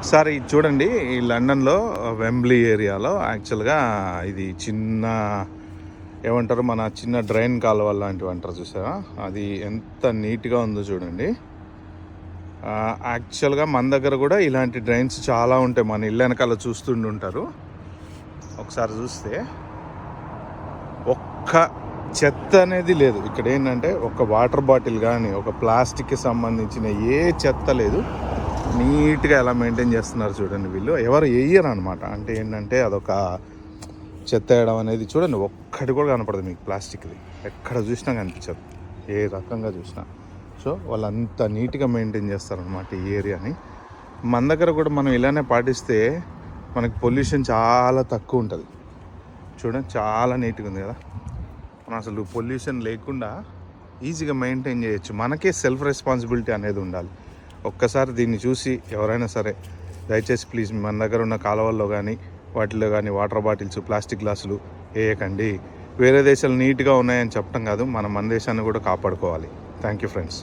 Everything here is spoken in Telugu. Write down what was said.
ఒకసారి ఇది చూడండి, ఈ లండన్లో వెంబ్లీ ఏరియాలో యాక్చువల్గా ఇది చిన్న ఏమంటారు, మన చిన్న డ్రైన్ కాలువ లాంటివి అంటారు చూసారా, అది ఎంత నీట్గా ఉందో చూడండి. యాక్చువల్గా మన దగ్గర కూడా ఇలాంటి డ్రైన్స్ చాలా ఉంటాయి, మన ఇళ్ళ వెనకాల చూస్తుంటారు. ఒకసారి చూస్తే ఒక్క చెత్త అనేది లేదు ఇక్కడ. ఏంటంటే ఒక వాటర్ బాటిల్ కానీ ఒక ప్లాస్టిక్కి సంబంధించిన ఏ చెత్త లేదు. నీట్గా ఎలా మెయింటైన్ చేస్తున్నారు చూడండి వీళ్ళు. ఎవరు వేయరు అనమాట. అంటే ఏంటంటే అదొక చెత్త వేయడం అనేది చూడండి, ఒక్కటి కూడా కనపడదు మీకు ప్లాస్టిక్ది. ఎక్కడ చూసినా కనిపించదు, ఏ రకంగా చూసినా. సో వాళ్ళు అంత నీట్గా మెయింటైన్ చేస్తారనమాట ఈ ఏరియాని. మన దగ్గర కూడా మనం ఇలానే పాటిస్తే మనకి పొల్యూషన్ చాలా తక్కువ ఉంటుంది. చూడండి చాలా నీట్గా ఉంది కదా. మనం అసలు పొల్యూషన్ లేకుండా ఈజీగా మెయింటైన్ చేయొచ్చు. మనకే సెల్ఫ్ రెస్పాన్సిబిలిటీ అనేది ఉండాలి. ఒక్కసారి దీన్ని చూసి ఎవరైనా సరే దయచేసి ప్లీజ్ మన దగ్గర ఉన్న కాలువల్లో కానీ వాటిలో కానీ వాటర్ బాటిల్స్, ప్లాస్టిక్ గ్లాసులు వేయకండి. వేరే దేశాలు నీట్గా ఉన్నాయని చెప్పడం కాదు, మన దేశాన్ని కూడా కాపాడుకోవాలి. Thank you friends.